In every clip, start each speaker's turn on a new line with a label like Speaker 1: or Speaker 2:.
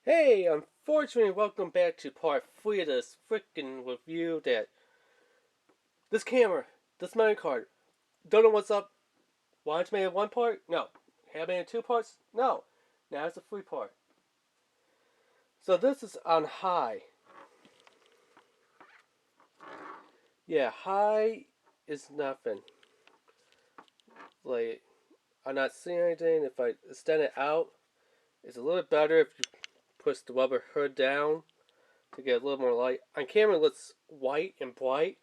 Speaker 1: Hey, unfortunately, welcome back to part 3 of this freaking review that this camera, this memory card, don't know what's up. Wanted to make it one part? No. Have it in two parts? No. Now it's a 3 part. So this is on high. Yeah, high is nothing. Like, I'm not seeing anything. If I extend it out, it's a little better if you push the rubber hood down to get a little more light. On camera, it looks white and bright.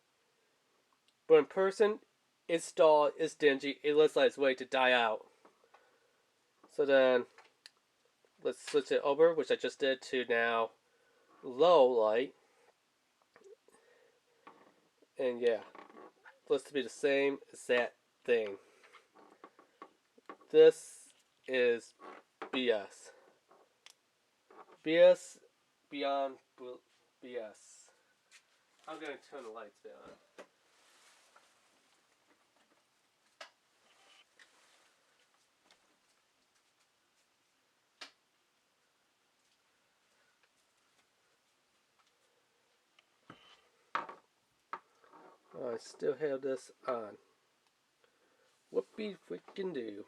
Speaker 1: But in person, it's dull, it's dingy, it looks like it's ready to die out. So then, let's switch it over, which I just did to now low light. And yeah, looks to be the same exact thing. This is BS. BS beyond BS. I'm going to turn the lights down. I still have this on. Whoopie freaking do.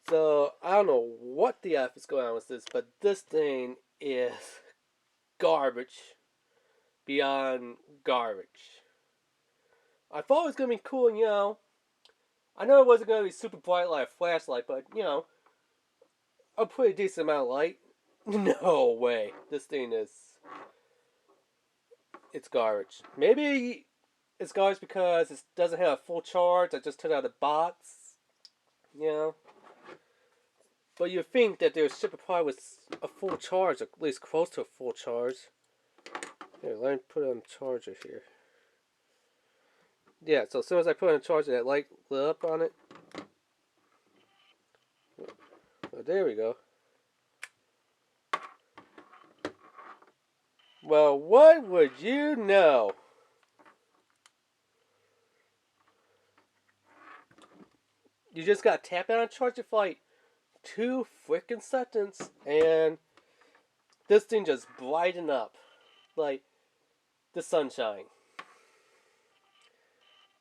Speaker 1: So, I don't know what the F is going on with this, but this thing is garbage beyond garbage. I thought it was going to be cool, I know it wasn't going to be super bright like a flashlight, but, a pretty decent amount of light. No way. This thing is. It's garbage. Maybe it's garbage because it doesn't have a full charge. I just took out the box. You know? But you'd think that their ship probably with a full charge, at least close to a full charge. Here, let me put it on the charger here. Yeah, so as soon as I put it on the charger, that light lit up on it. Oh, there we go. Well, what would you know? You just got to tap it on a charger for like 2 freaking seconds, and this thing just brightened up like the sunshine.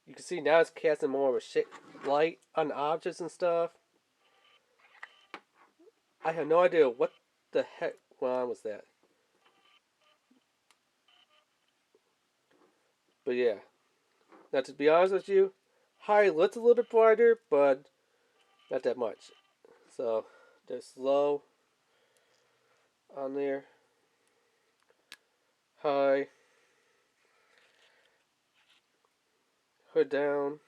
Speaker 1: You can see now it's casting more of a light on objects and stuff. I have no idea what the heck was that. But yeah. Now to be honest with you, high looks a little bit brighter, but not that much. So there's low on there. High. Hood down.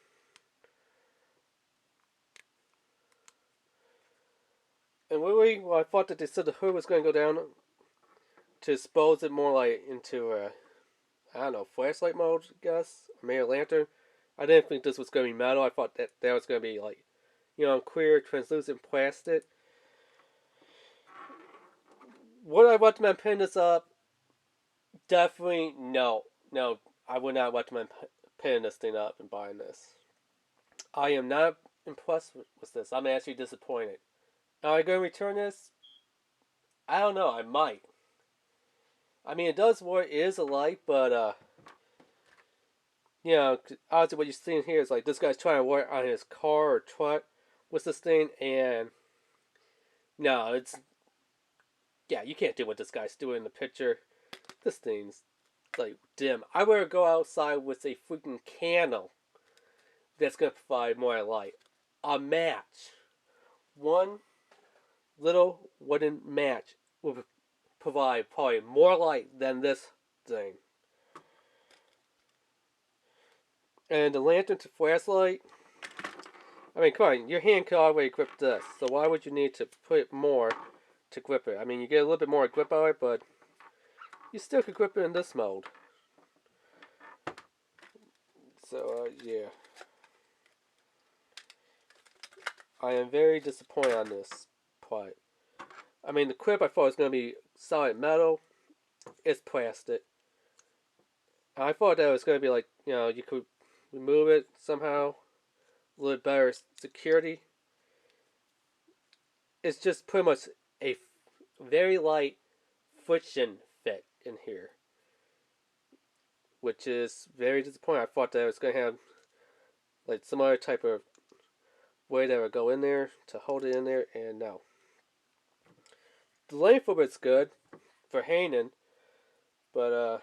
Speaker 1: And really, well, I thought that they said the hood was going to go down to expose it more like into a, I don't know, flashlight mode, I guess, or maybe a lantern. I didn't think this was going to be metal. I thought that was going to be like, clear, translucent plastic. Would I recommend picking this up? Definitely no. No, I would not recommend picking this thing up and buying this. I am not impressed with this. I'm actually disappointed. Am I going to return this? I don't know. I might. I mean, it does work. It is a light, but obviously what you're seeing here is like this guy's trying to work on his car or truck with this thing, and no, you can't do what this guy's doing in the picture. This thing's like dim. I would go outside with a freaking candle that's gonna provide more light. A match, one little wooden match will provide probably more light than this thing. And the lantern to flashlight. I mean, come on, your hand can already grip this, so why would you need to put more to grip it? I mean, you get a little bit more grip out of it, but you still could grip it in this mode. So, yeah. I am very disappointed on this part. I mean, the grip I thought was going to be solid metal. It's plastic. I thought that was going to be like, you could remove it somehow. A little better security. it's just pretty much a very light friction fit in here, which is very disappointing. I thought that it was going to have like some other type of way that would go in there to hold it in there, and no. The length of it's good for hanging, but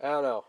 Speaker 1: I don't know.